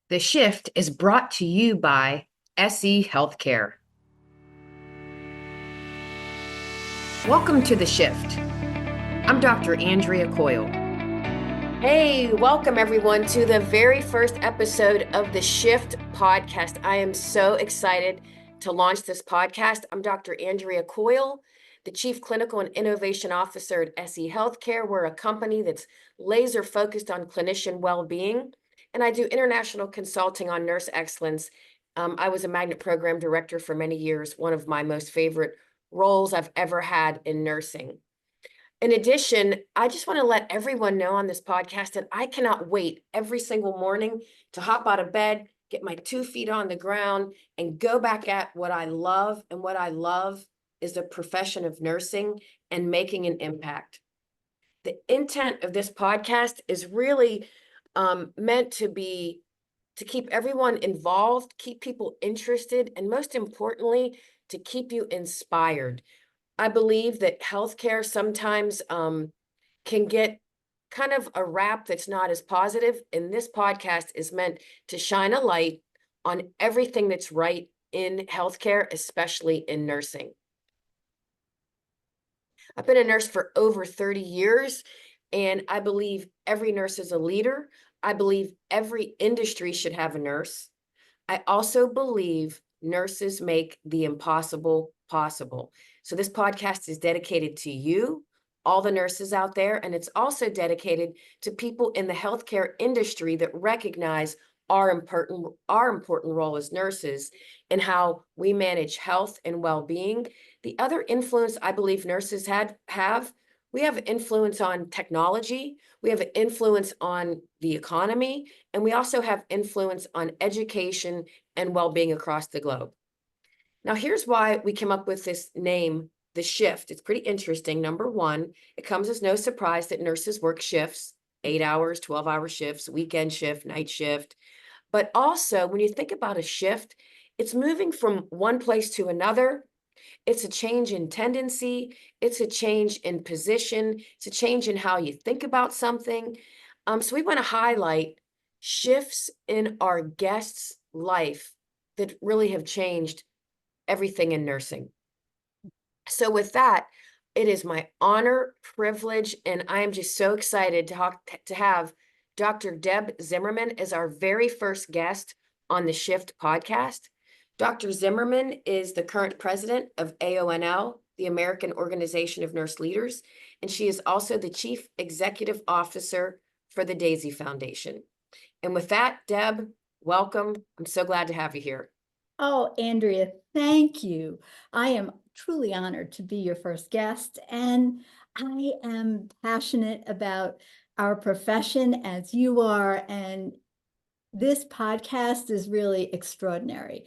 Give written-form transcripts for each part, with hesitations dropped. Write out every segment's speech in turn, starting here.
The Shift is brought to you by SE Healthcare. Welcome to The Shift. I'm Dr. Andrea Coyle. Hey, welcome everyone to the very first episode of the Shift podcast. I am so excited to launch this podcast. I'm Dr. Andrea Coyle, the Chief Clinical and Innovation Officer at SE Healthcare. We're a company that's laser focused on clinician well-being, and I do international consulting on nurse excellence. I was a magnet program director for many years, one of my most favorite roles I've ever had in nursing. In addition, I just want to let everyone know on this podcast that I cannot wait every single morning to hop out of bed, get my 2 feet on the ground, and go back at what I love. And what I love is the profession of nursing and making an impact. The intent of this podcast is really meant to keep everyone involved, keep people interested, and most importantly, to keep you inspired. I believe that healthcare sometimes can get kind of a rap that's not as positive, and this podcast is meant to shine a light on everything that's right in healthcare, especially in nursing. I've been a nurse for over 30 years, and I believe every nurse is a leader. I believe every industry should have a nurse. I also believe nurses make the impossible possible. So this podcast is dedicated to you, all the nurses out there, and it's also dedicated to people in the healthcare industry that recognize our important role as nurses and how we manage health and well-being. The other influence I believe nurses have, we have influence on technology, we have influence on the economy, and we also have influence on education and well-being across the globe. Now, here's why we came up with this name, The Shift. It's pretty interesting. Number one, it comes as no surprise that nurses work shifts, 8 hours, 12-hour shifts, weekend shift, night shift. But also, when you think about a shift, it's moving from one place to another. It's a change in tendency. It's a change in position. It's a change in how you think about something. So we want to highlight shifts in our guests' life that really have changed everything in nursing. So with that, it is my honor, privilege, and I am just so excited to have Dr. Deb Zimmermann as our very first guest on the Shift podcast. Dr. Zimmermann is the current president of AONL, the American Organization of Nurse Leaders, and she is also the chief executive officer for the Daisy Foundation. And with that, Deb, welcome. I'm so glad to have you here. Oh, Andrea, thank you. I am truly honored to be your first guest, and I am passionate about our profession as you are, and this podcast is really extraordinary.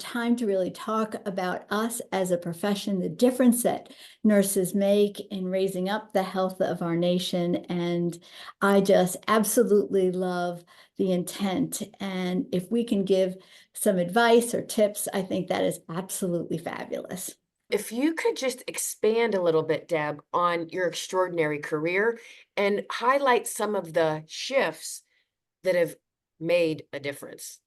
Time to really talk about us as a profession, the difference that nurses make in raising up the health of our nation. And I just absolutely love the intent. And if we can give some advice or tips, I think that is absolutely fabulous. If you could just expand a little bit, Deb, on your extraordinary career and highlight some of the shifts that have made a difference.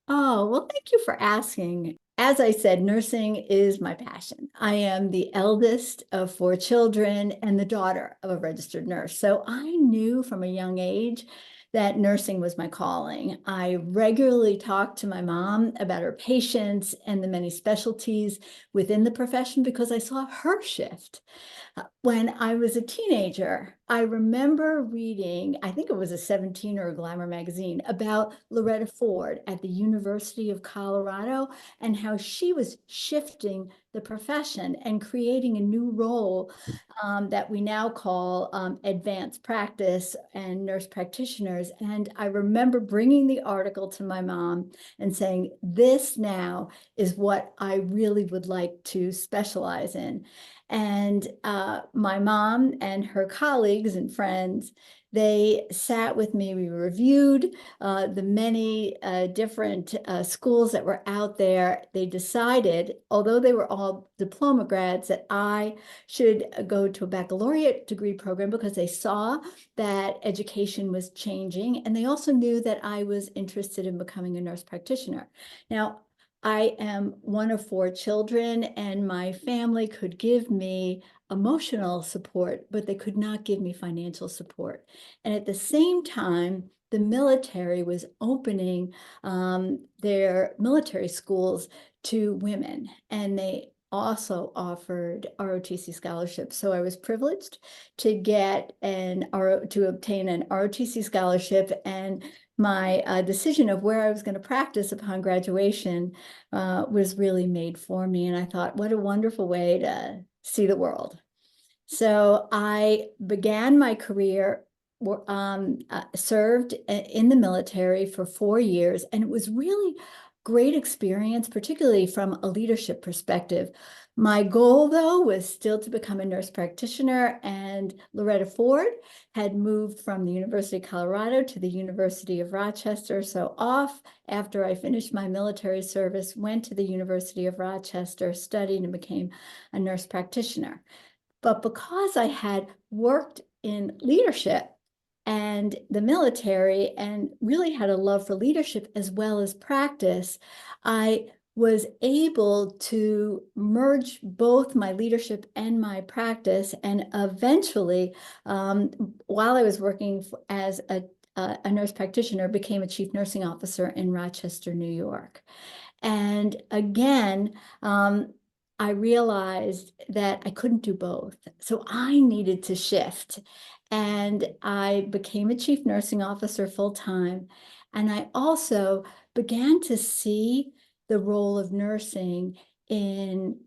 Oh, well, thank you for asking. As I said, nursing is my passion. I am the eldest of 4 children and the daughter of a registered nurse. So I knew from a young age that nursing was my calling. I regularly talked to my mom about her patients and the many specialties within the profession because I saw her shift. When I was a teenager, I remember reading, I think it was a 17 or a Glamour magazine, about Loretta Ford at the University of Colorado and how she was shifting the profession and creating a new role that we now call advanced practice and nurse practitioners. And I remember bringing the article to my mom and saying, this now is what I really would like to specialize in. And my mom and her colleagues and friends They sat with me. We reviewed the many different schools that were out there. They decided, although they were all diploma grads, that I should go to a baccalaureate degree program because they saw that education was changing. And they also knew that I was interested in becoming a nurse practitioner. Now, I am one of 4 children, and my family could give me emotional support, but they could not give me financial support. And at the same time, the military was opening their military schools to women, and they also offered ROTC scholarships. So I was privileged to get to obtain an ROTC scholarship, and my decision of where I was going to practice upon graduation was really made for me. And I thought, what a wonderful way to see the world. So I began my career, served in the military for 4 years, and it was really great experience, particularly from a leadership perspective. My goal, though, was still to become a nurse practitioner, and Loretta Ford had moved from the University of Colorado to the University of Rochester. So off after I finished my military service, went to the University of Rochester, studied, and became a nurse practitioner. But because I had worked in leadership and the military and really had a love for leadership as well as practice, I was able to merge both my leadership and my practice. And eventually, while I was working as a nurse practitioner, became a chief nursing officer in Rochester, New York. And again, I realized that I couldn't do both. So I needed to shift. And I became a chief nursing officer full time. And I also began to see the role of nursing in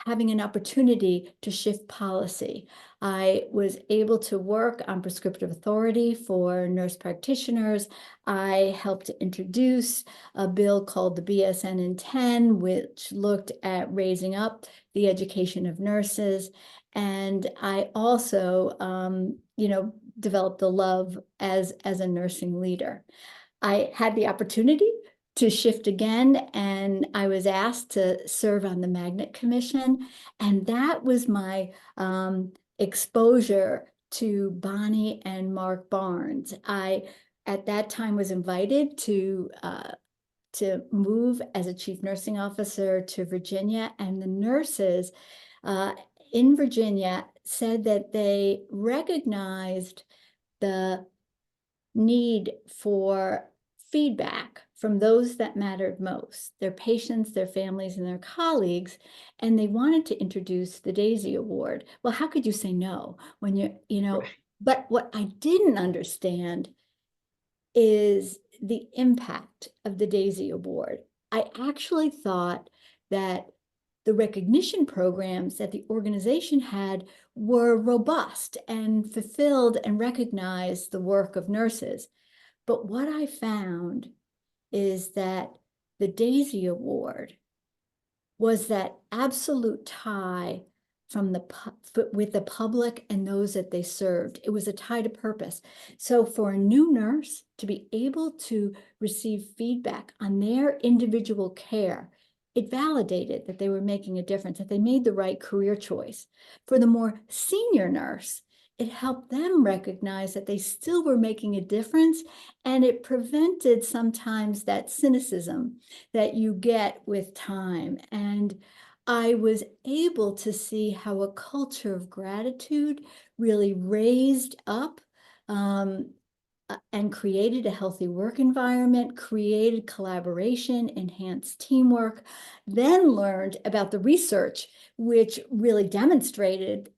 having an opportunity to shift policy. I was able to work on prescriptive authority for nurse practitioners. I helped to introduce a bill called the BSN in 10, which looked at raising up the education of nurses. And I also, developed the love as a nursing leader. I had the opportunity to shift again, and I was asked to serve on the Magnet Commission, and that was my exposure to Bonnie and Mark Barnes. I, at that time, was invited to move as a chief nursing officer to Virginia, and the nurses in Virginia said that they recognized the need for feedback from those that mattered most, their patients, their families, and their colleagues, and they wanted to introduce the Daisy Award. Well, how could you say no when Right. but what I didn't understand is the impact of the Daisy Award. I actually thought that the recognition programs that the organization had were robust and fulfilled and recognized the work of nurses. But what I found is that the Daisy Award was that absolute tie from with the public and those that they served. It was a tie to purpose. So for a new nurse to be able to receive feedback on their individual care, it validated that they were making a difference, that they made the right career choice. For the more senior nurse, it helped them recognize that they still were making a difference, and it prevented sometimes that cynicism that you get with time. And I was able to see how a culture of gratitude really raised up and created a healthy work environment, created collaboration, enhanced teamwork, then learned about the research, which really demonstrated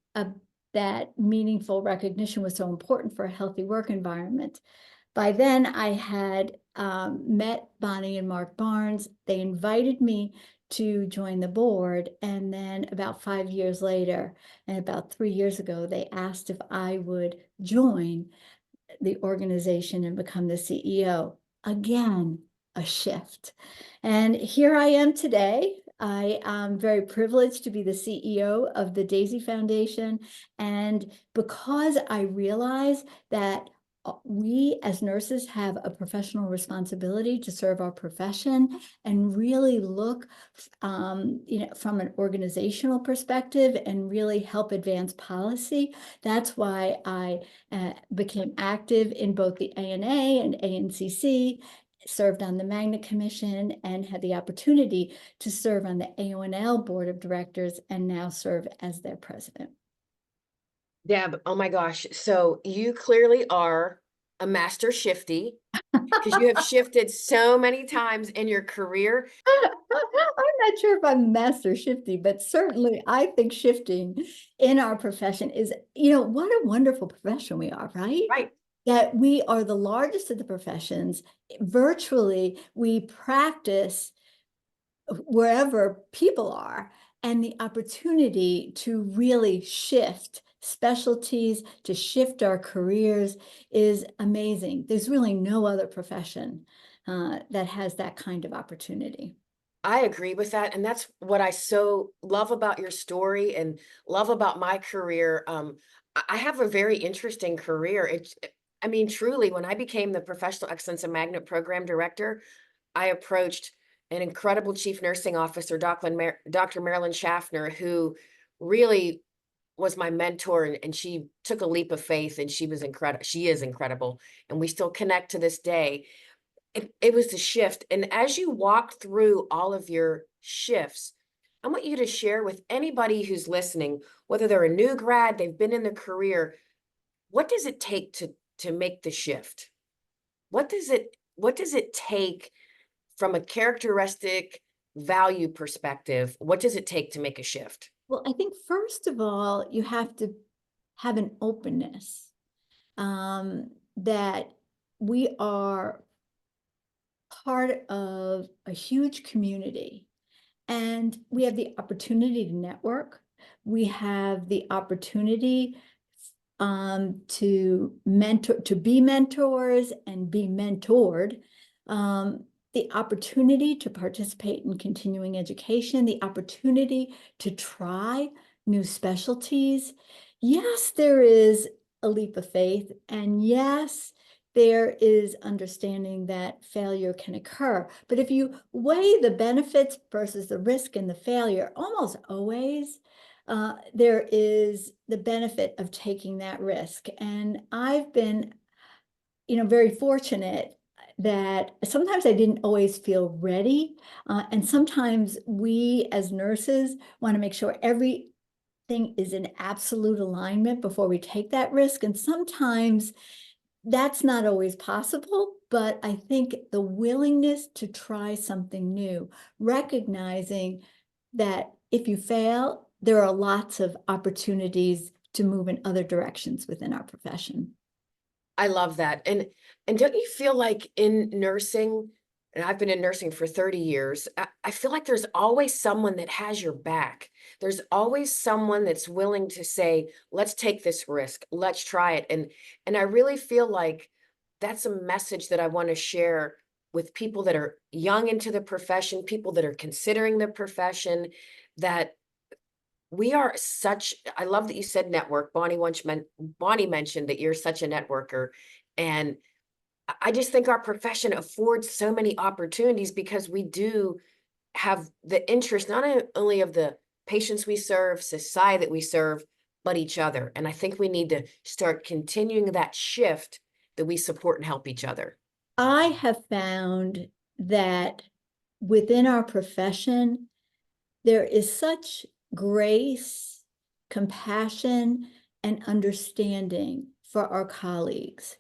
that meaningful recognition was so important for a healthy work environment. By then, I had met Bonnie and Mark Barnes. They invited me to join the board. And then about 5 years later, and about 3 years ago, they asked if I would join the organization and become the CEO. Again, a shift. And here I am today. I am very privileged to be the CEO of the Daisy Foundation. And because I realize that we as nurses have a professional responsibility to serve our profession and really look, from an organizational perspective and really help advance policy. That's why I became active in both the ANA and ANCC, served on the Magnet Commission, and had the opportunity to serve on the AONL Board of Directors and now serve as their president. Deb, oh my gosh. So you clearly are a master shifty because you have shifted so many times in your career. I'm not sure if I'm master shifty, but certainly I think shifting in our profession is, what a wonderful profession we are, right? Right. That we are the largest of the professions. Virtually, we practice wherever people are, and the opportunity to really shift specialties, to shift our careers is amazing. There's really no other profession that has that kind of opportunity. I agree with that. And that's what I so love about your story and love about my career. I have a very interesting career. I mean, truly, when I became the Professional Excellence and Magnet Program Director, I approached an incredible chief nursing officer, Dr. Marilyn Schaffner, who really was my mentor, and she took a leap of faith, and she was incredible. She is incredible. And we still connect to this day. It was the shift. And as you walk through all of your shifts, I want you to share with anybody who's listening, whether they're a new grad, they've been in the career, what does it take to make the shift? What does it take from a characteristic value perspective? What does it take to make a shift? Well, I think first of all, you have to have an openness, that we are part of a huge community, and we have the opportunity to network. We have the opportunity to be mentors and be mentored, the opportunity to participate in continuing education, the opportunity to try new specialties. Yes, there is a leap of faith, and yes, there is understanding that failure can occur. But if you weigh the benefits versus the risk and the failure, almost always there is the benefit of taking that risk. And I've been, very fortunate that sometimes I didn't always feel ready. And sometimes we as nurses want to make sure everything is in absolute alignment before we take that risk. And sometimes that's not always possible, but I think the willingness to try something new, recognizing that if you fail, there are lots of opportunities to move in other directions within our profession. I love that. And don't you feel like in nursing, and I've been in nursing for 30 years, I feel like there's always someone that has your back. There's always someone that's willing to say, let's take this risk, let's try it. And I really feel like that's a message that I want to share with people that are young into the profession, people that are considering the profession, that we are such, I love that you said network. Bonnie mentioned that you're such a networker. And I just think our profession affords so many opportunities because we do have the interest not only of the patients we serve, society that we serve, but each other. And I think we need to start continuing that shift that we support and help each other. I have found that within our profession, there is such grace, compassion, and understanding for our colleagues,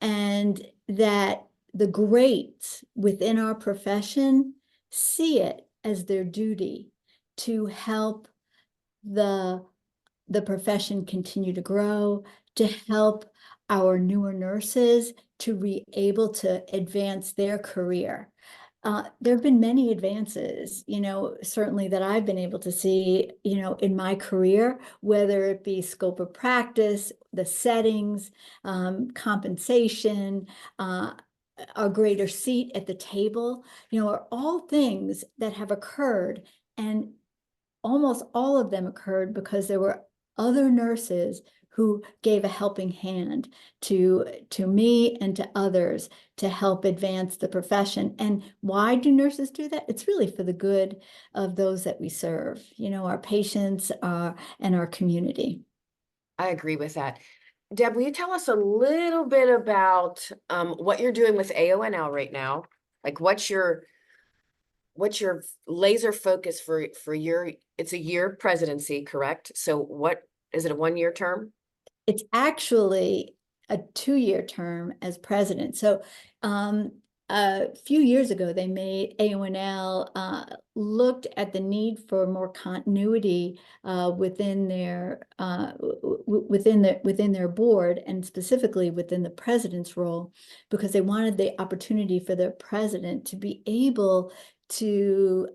and that the greats within our profession see it as their duty to help the profession continue to grow, to help our newer nurses to be able to advance their career. There have been many advances, certainly that I've been able to see, in my career, whether it be scope of practice, the settings, compensation, a greater seat at the table, are all things that have occurred And almost all of them occurred because there were other nurses who gave a helping hand to me and to others to help advance the profession. And why do nurses do that? It's really for the good of those that we serve, our patients and our community. I agree with that. Deb, will you tell us a little bit about what you're doing with AONL right now? Like what's your laser focus for your, it's a year presidency, correct? So what is it, a 1-year term? It's actually a 2-year term as president. So a few years ago, they made AONL looked at the need for more continuity within their board, and specifically within the president's role, because they wanted the opportunity for the president to be able to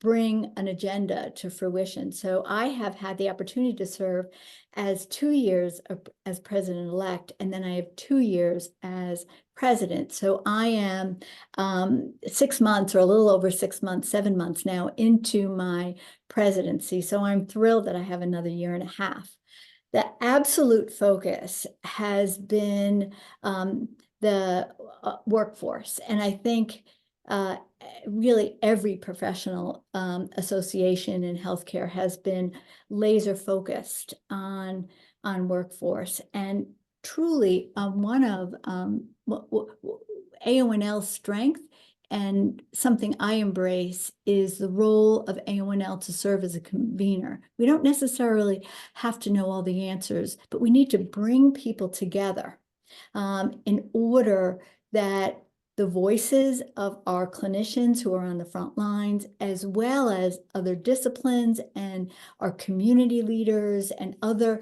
bring an agenda to fruition. So I have had the opportunity to serve as 2 years as president-elect, and then I have 2 years as president. So I am 6 months, or a little over 6 months, 7 months now into my presidency. So I'm thrilled that I have another year and a half. The absolute focus has been the workforce. And I think really every professional association in healthcare has been laser focused on workforce. And truly, one of AONL's strength, and something I embrace, is the role of AONL to serve as a convener. We don't necessarily have to know all the answers, but we need to bring people together in order that the voices of our clinicians who are on the front lines, as well as other disciplines and our community leaders and other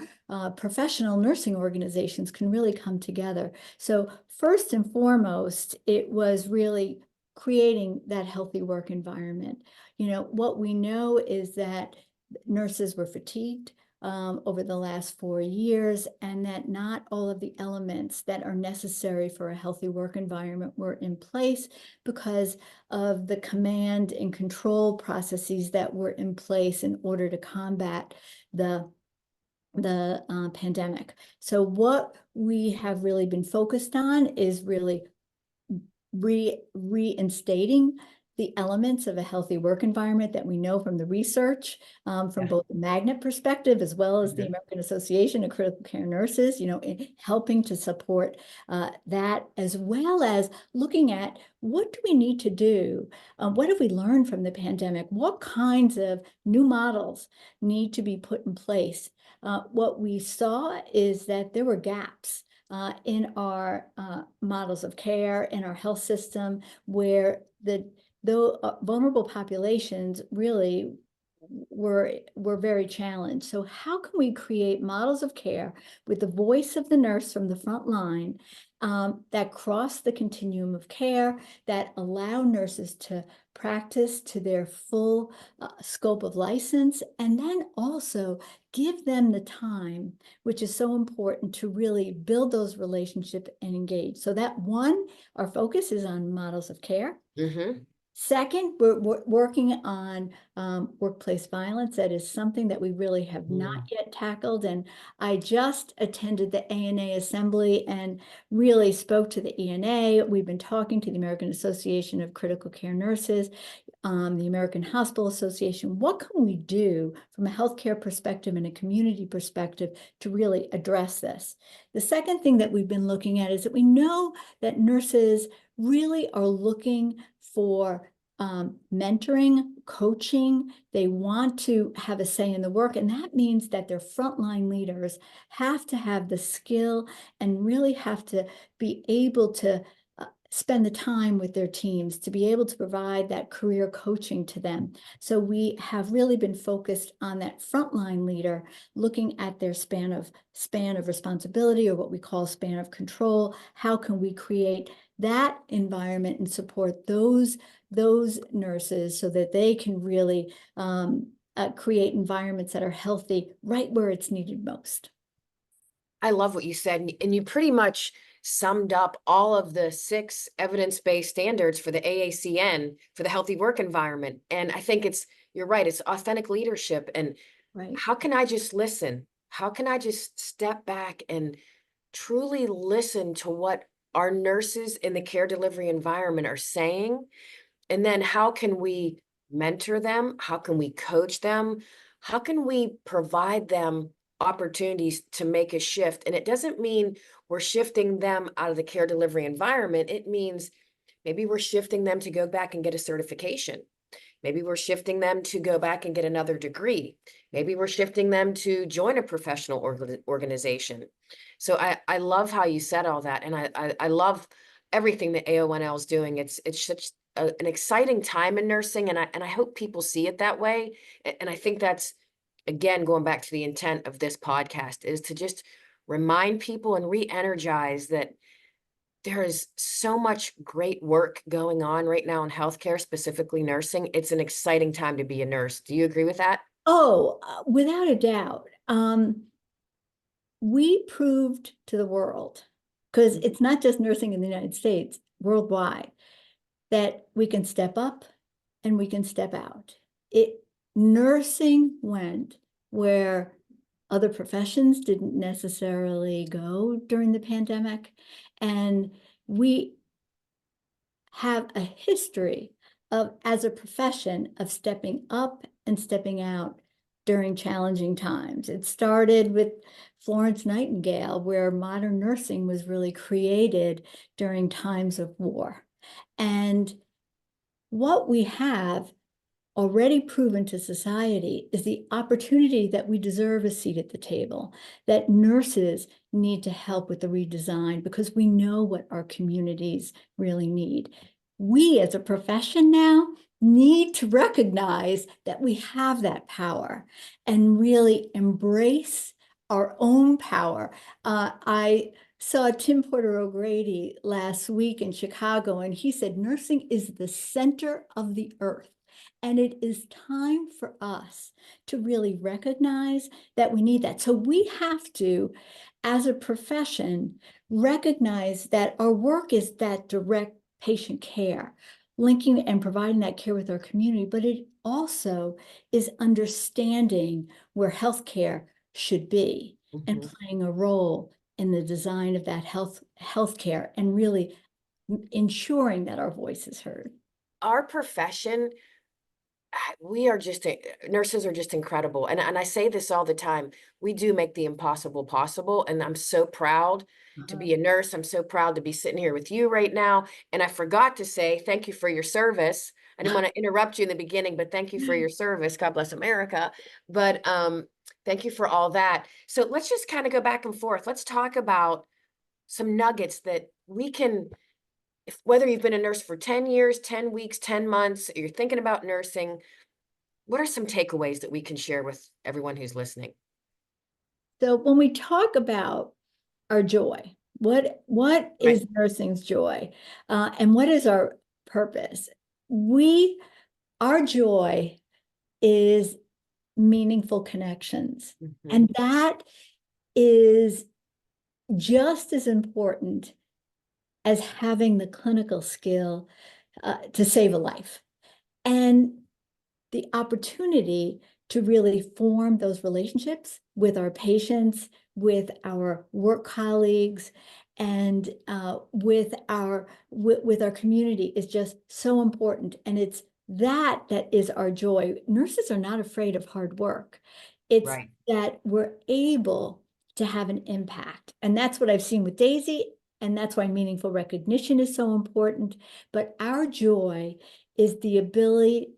professional nursing organizations, can really come together. So first and foremost, it was really creating that healthy work environment. What we know is that nurses were fatigued over the last 4 years, and that not all of the elements that are necessary for a healthy work environment were in place because of the command and control processes that were in place in order to combat the pandemic. So what we have really been focused on is really reinstating the elements of a healthy work environment that we know from the research, from both the magnet perspective as well as the American Association of Critical Care Nurses, in helping to support that, as well as looking at what do we need to do? What have we learned from the pandemic? What kinds of new models need to be put in place? What we saw is that there were gaps in our models of care, in our health system, where the vulnerable populations really were very challenged. So how can we create models of care with the voice of the nurse from the front line that cross the continuum of care, that allow nurses to practice to their full scope of license, and then also give them the time, which is so important, to really build those relationships and engage. So that one, our focus is on models of care. Second, we're working on workplace violence. That is something that we really have not yet tackled. And I just attended the ANA Assembly and really spoke to the ENA. We've been talking to the American Association of Critical Care Nurses, the American Hospital Association. What can we do from a healthcare perspective and a community perspective to really address this? The second thing that we've been looking at is that we know that nurses really are looking for mentoring, coaching. They want to have a say in the work, and that means that their frontline leaders have to have the skill and really have to be able to spend the time with their teams to be able to provide that career coaching to them. So we have really been focused on that frontline leader, looking at their span of responsibility, or what we call span of control. How can we create that environment and support those nurses so that they can really create environments that are healthy right where it's needed most? I love what you said, and you pretty much summed up all of the 6 evidence-based standards for the AACN for the healthy work environment. And I think it's you're right, it's authentic leadership. And Right. how can I just listen? How can I just step back and truly listen to what our nurses in the care delivery environment are saying? And then how can we mentor them? How can we coach them? How can we provide them opportunities to make a shift? And it doesn't mean we're shifting them out of the care delivery environment. It means maybe we're shifting them to go back and get a certification. Maybe we're shifting them to go back and get another degree. Maybe we're shifting them to join a professional organization. So I love how you said all that. And I love everything that AONL is doing. It's such an exciting time in nursing. And I hope people see it that way. And I think that's, again, going back to the intent of this podcast, is to just remind people and re-energize that there is so much great work going on right now in healthcare, specifically nursing. It's an exciting time to be a nurse. Do you agree with that? Oh, without a doubt. We proved to the world, because it's not just nursing in the United States, worldwide, that we can step up and we can step out. Nursing went where other professions didn't necessarily go during the pandemic. And we have a history of, as a profession, of stepping up and stepping out during challenging times. It started with Florence Nightingale, where modern nursing was really created during times of war. And what we have already proven to society is the opportunity that we deserve a seat at the table, that nurses need to help with the redesign because we know what our communities really need. We as a profession now need to recognize that we have that power and really embrace our own power. I saw Tim Porter O'Grady last week in Chicago, and he said, nursing is the center of the earth. And it is time for us to really recognize that we need that. So we have to, as a profession, recognize that our work is that direct patient care, linking and providing that care with our community, but it also is understanding where healthcare should be and Mhm. playing a role in the design of that healthcare and really ensuring that our voice is heard. Our profession, we are just nurses are just incredible. And I say this all the time. We do make the impossible possible. And I'm so proud to Uh-huh. be a nurse. I'm so proud to be sitting here with you right now. And I forgot to say thank you for your service. I didn't want to interrupt you in the beginning, but thank you for your service. God bless America. But thank you for all that. So let's just kind of go back and forth. Let's talk about some nuggets that we can, if, whether you've been a nurse for 10 years, 10 weeks, 10 months, or you're thinking about nursing, what are some takeaways that we can share with everyone who's listening? So when we talk about our joy, what Right. is nursing's joy, and what is our purpose? Our joy is meaningful connections, Mhm. and that is just as important as having the clinical skill to save a life. And the opportunity to really form those relationships with our patients, with our work colleagues, and with our community is just so important. And it's that is our joy. Nurses are not afraid of hard work. It's Right. that we're able to have an impact. And that's what I've seen with Daisy. And that's why meaningful recognition is so important. But our joy is the ability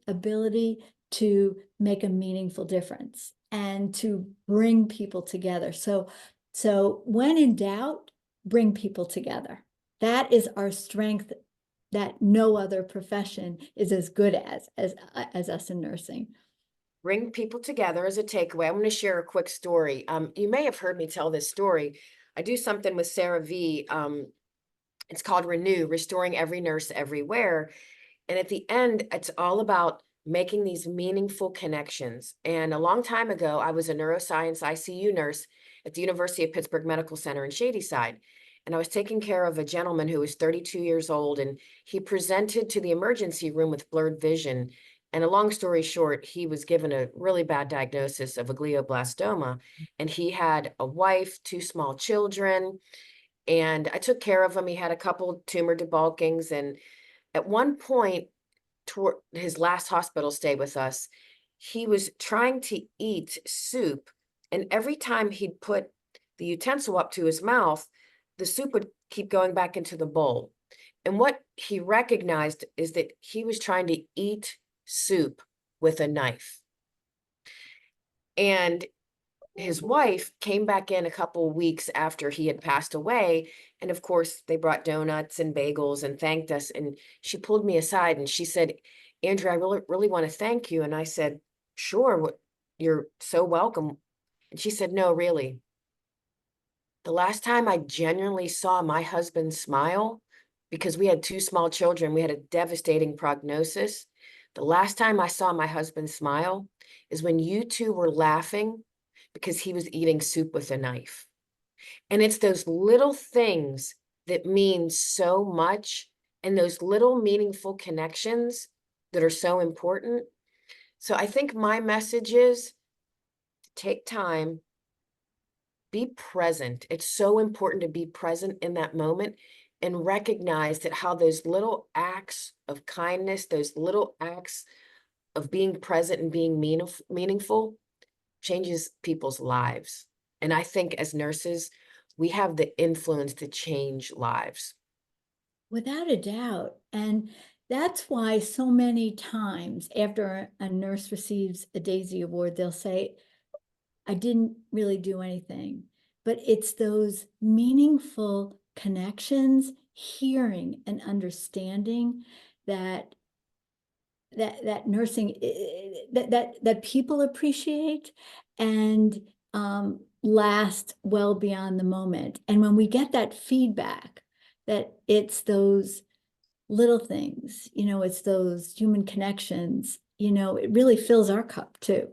to make a meaningful difference and to bring people together. So when in doubt, bring people together. That is our strength that no other profession is as good as us in nursing. Bring people together as a takeaway. I'm going to share a quick story. You may have heard me tell this story. I do something with Sarah V. It's called Renew, Restoring Every Nurse Everywhere. And at the end, it's all about making these meaningful connections. And a long time ago, I was a neuroscience ICU nurse at the University of Pittsburgh Medical Center in Shadyside. And I was taking care of a gentleman who was 32 years old, and he presented to the emergency room with blurred vision. And a long story short, he was given a really bad diagnosis of a glioblastoma, and he had a wife, two small children, and I took care of him. He had a couple tumor debulkings, and at one point, toward his last hospital stay with us, he was trying to eat soup, and every time he'd put the utensil up to his mouth, the soup would keep going back into the bowl. And what he recognized is that he was trying to eat soup with a knife. And his wife came back in a couple weeks after he had passed away. And of course, they brought donuts and bagels and thanked us. And she pulled me aside and she said, Andrea, I really want to thank you. And I said, sure, you're so welcome. And she said, no, really. The last time I genuinely saw my husband smile, because we had two small children, we had a devastating prognosis. The last time I saw my husband smile is when you two were laughing because he was eating soup with a knife. And it's those little things that mean so much, and those little meaningful connections that are so important. So I think my message is take time, be present. It's so important to be present in that moment and recognize that how those little acts of kindness, those little acts of being present and being meaningful changes people's lives. And I think as nurses, we have the influence to change lives. Without a doubt. And that's why so many times after a nurse receives a Daisy Award, they'll say, I didn't really do anything. But it's those meaningful connections, hearing and understanding that nursing that people appreciate and last well beyond the moment. And when we get that feedback, that it's those little things, it's those human connections, it really fills our cup too.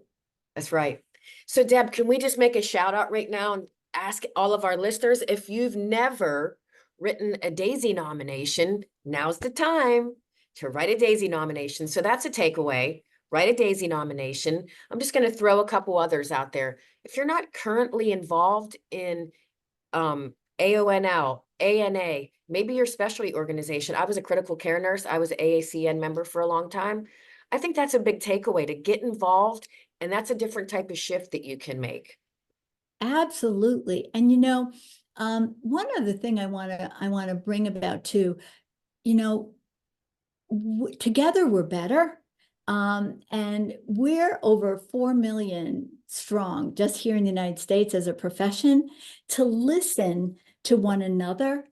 That's right. So Deb, can we just make a shout out right now and ask all of our listeners, if you've never written a Daisy nomination, now's the time to write a Daisy nomination. So that's a takeaway. Write a Daisy nomination. I'm just going to throw a couple others out there. If you're not currently involved in AONL, ANA, maybe your specialty organization. I was a critical care nurse. I was an AACN member for a long time. I think that's a big takeaway, to get involved, and that's a different type of shift that you can make. Absolutely. And one other thing I want to bring about too, together we're better. And we're over 4 million strong just here in the United States as a profession. To listen to one another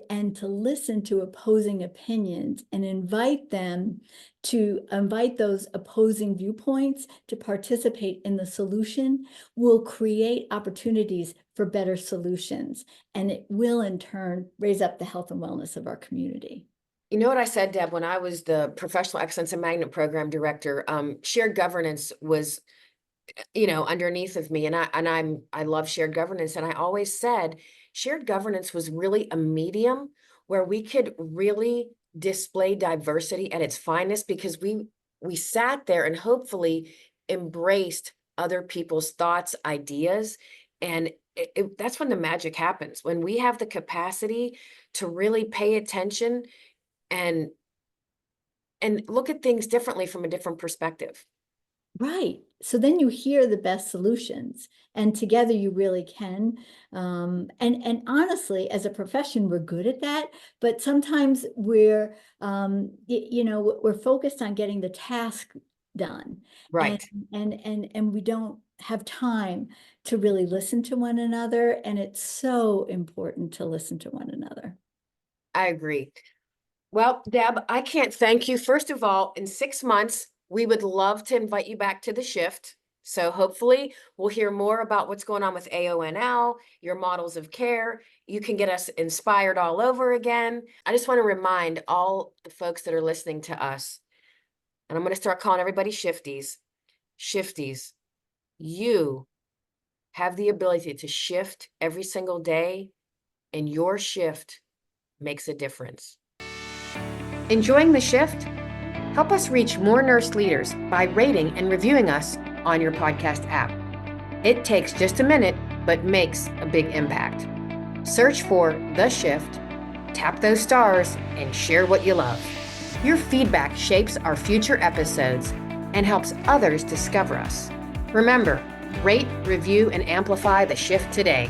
and to listen to opposing opinions and invite those opposing viewpoints to participate in the solution will create opportunities for better solutions. And it will in turn raise up the health and wellness of our community. You know what I said, Deb, when I was the Professional Excellence and Magnet Program Director, shared governance was, underneath of me. And I love shared governance. And I always said shared governance was really a medium where we could really display diversity at its finest, because we sat there and hopefully embraced other people's thoughts, ideas. And that's when the magic happens, when we have the capacity to really pay attention and look at things differently from a different perspective. Right. So then you hear the best solutions, and together you really can. And honestly, as a profession, we're good at that. But sometimes we're focused on getting the task done, and Right. and we don't have time to really listen to one another. And it's so important to listen to one another. I agree. Well, Deb, I can't thank you. First of all, in 6 months, we would love to invite you back to the shift. So hopefully we'll hear more about what's going on with AONL, your models of care. You can get us inspired all over again. I just want to remind all the folks that are listening to us, and I'm going to start calling everybody shifties. Shifties, you have the ability to shift every single day, and your shift makes a difference. Enjoying the shift? Help us reach more nurse leaders by rating and reviewing us on your podcast app. It takes just a minute, but makes a big impact. Search for The Shift, tap those stars, and share what you love. Your feedback shapes our future episodes and helps others discover us. Remember, rate, review, and amplify The Shift today.